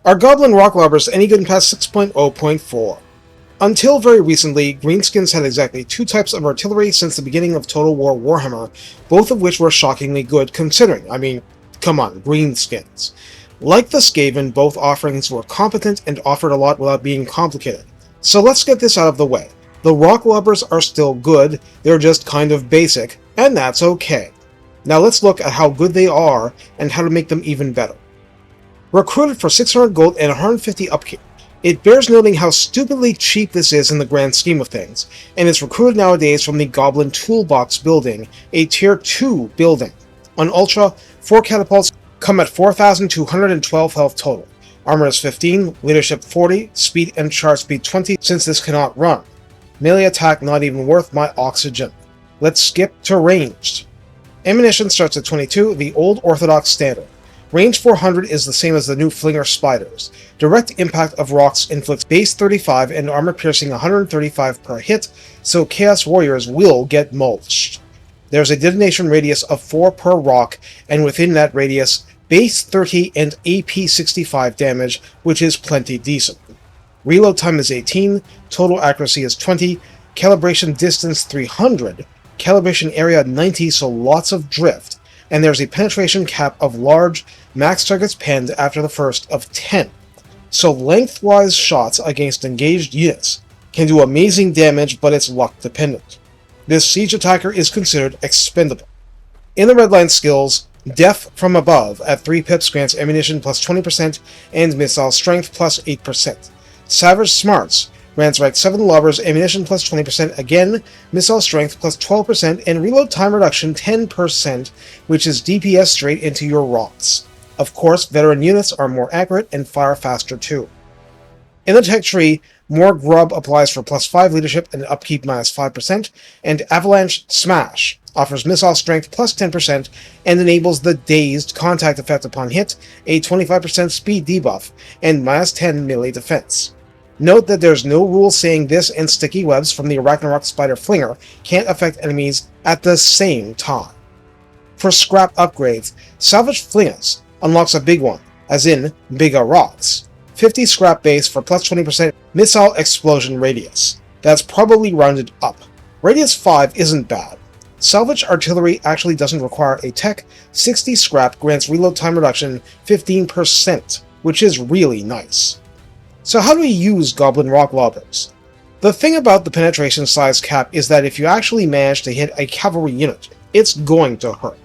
Are Goblin rock lobbers any good past 6.0.4? Until very recently, Greenskins had exactly two types of artillery since the beginning of Total War Warhammer, both of which were shockingly good considering. I mean, come on, Greenskins. Like the Skaven, both offerings were competent and offered a lot without being complicated. So let's get this out of the way. The rock lobbers are still good, they're just kind of basic, and that's okay. Now let's look at how good they are and how to make them even better. Recruited for 600 gold and 150 upkeep. It bears noting how stupidly cheap this is in the grand scheme of things, and it's recruited nowadays from the Goblin Toolbox building, a Tier 2 building. On Ultra, 4 catapults come at 4,212 health total. Armor is 15, leadership 40, speed and charge speed 20 since this cannot run. Melee attack not even worth my oxygen. Let's skip to ranged. Ammunition starts at 22, the old orthodox standard. Range 400 is the same as the new Flinger Spiders. Direct impact of rocks inflicts base 35 and armor piercing 135 per hit, so Chaos Warriors will get mulched. There's a detonation radius of 4 per rock, and within that radius, base 30 and AP 65 damage, which is plenty decent. Reload time is 18, total accuracy is 20, calibration distance 300, calibration area 90, so lots of drift, and there's a penetration cap of large, max targets penned after the first of 10. So lengthwise shots against engaged units can do amazing damage, but it's luck dependent. This siege attacker is considered expendable. In the redline skills, Death from Above at 3 pips grants ammunition plus 20% and missile strength plus 8%. Savage Smarts grants rank 7 lobbers ammunition plus 20%, again, missile strength plus 12%, and reload time reduction 10%, which is DPS straight into your rocks. Of course, veteran units are more accurate and fire faster too. In the tech tree, More Grub applies for plus 5 leadership and upkeep minus 5%, and Avalanche Smash offers missile strength plus 10% and enables the Dazed contact effect upon hit, a 25% speed debuff, and minus 10 melee defense. Note that there's no rule saying this and sticky webs from the Arachnarok Spider Flinger can't affect enemies at the same time. For scrap upgrades, Salvage Flingas unlocks a big one, as in bigger rocks. 50 scrap base for plus 20% missile explosion radius. That's probably rounded up. Radius 5 isn't bad. Salvage artillery actually doesn't require a tech. 60 scrap grants reload time reduction 15%, which is really nice. So how do we use Goblin rock lobbers? The thing about the penetration size cap is that if you actually manage to hit a cavalry unit, it's going to hurt.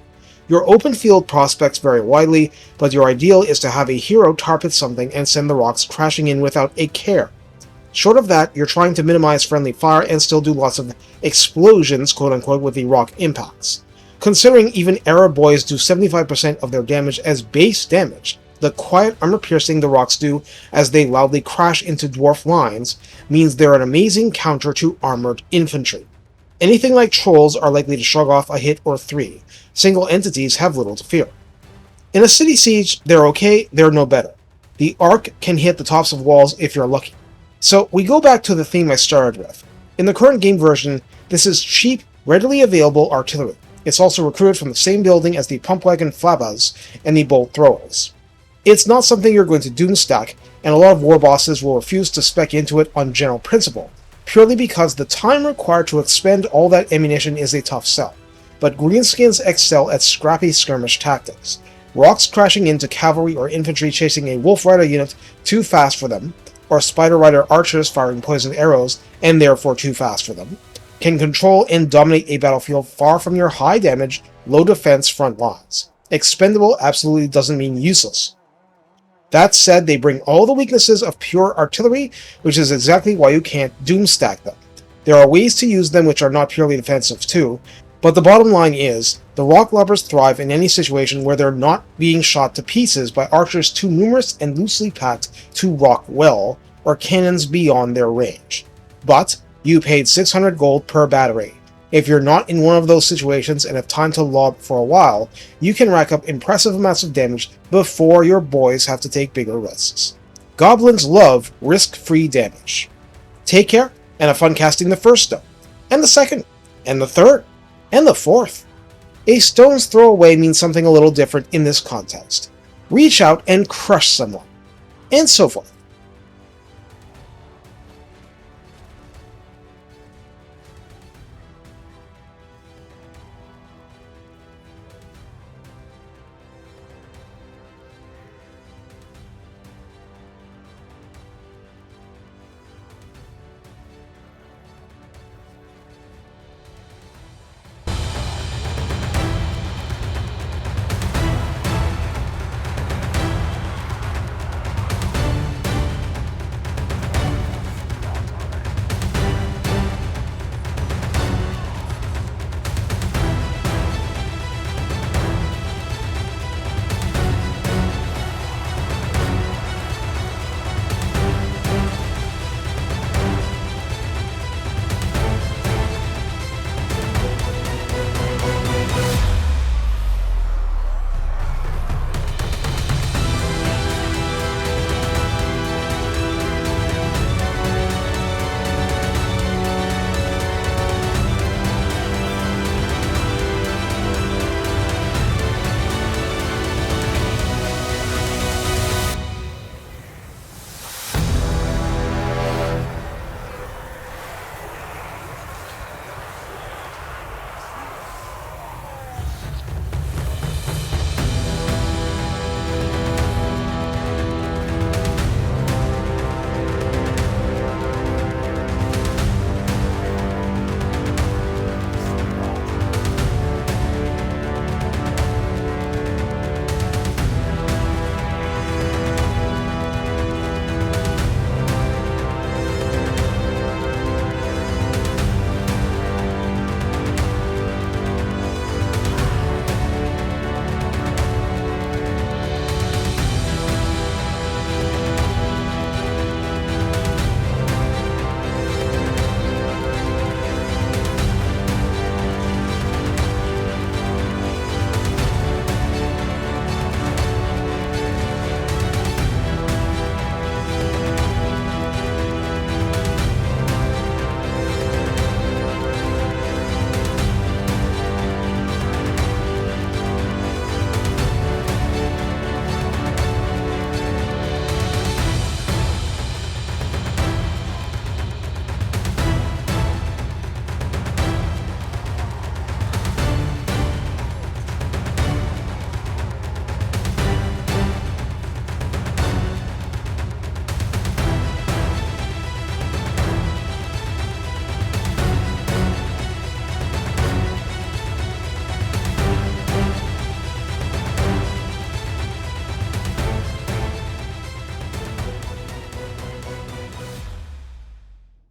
Your open field prospects vary widely, but your ideal is to have a hero target something and send the rocks crashing in without a care. Short of that, you're trying to minimize friendly fire and still do lots of explosions, quote-unquote, with the rock impacts. Considering even Arab boys do 75% of their damage as base damage, the quiet armor piercing the rocks do as they loudly crash into dwarf lines means they're an amazing counter to armored infantry. Anything like trolls are likely to shrug off a hit or 3. Single entities have little to fear. In a city siege, they're okay, they're no better. The arc can hit the tops of walls if you're lucky. So we go back to the theme I started with. In the current game version, this is cheap, readily available artillery. It's also recruited from the same building as the pump wagon Flabas and the bolt throwers. It's not something you're going to doomstack, and a lot of war bosses will refuse to spec into it on general principle, purely because the time required to expend all that ammunition is a tough sell. But Greenskins excel at scrappy skirmish tactics. Rocks crashing into cavalry or infantry chasing a Wolf Rider unit too fast for them, or Spider Rider archers firing poisoned arrows and therefore too fast for them, can control and dominate a battlefield far from your high damage, low defense front lines. Expendable absolutely doesn't mean useless. That said, they bring all the weaknesses of pure artillery, which is exactly why you can't doomstack them. There are ways to use them which are not purely defensive too, but the bottom line is, the rock lobbers thrive in any situation where they're not being shot to pieces by archers too numerous and loosely packed to rock well, or cannons beyond their range. But you paid 600 gold per battery. If you're not in one of those situations and have time to lob for a while, you can rack up impressive amounts of damage before your boys have to take bigger risks. Goblins love risk-free damage. Take care, and have fun casting the first stone, and the second, and the third, and the fourth. A stone's throw away means something a little different in this context. Reach out and crush someone. and so forth.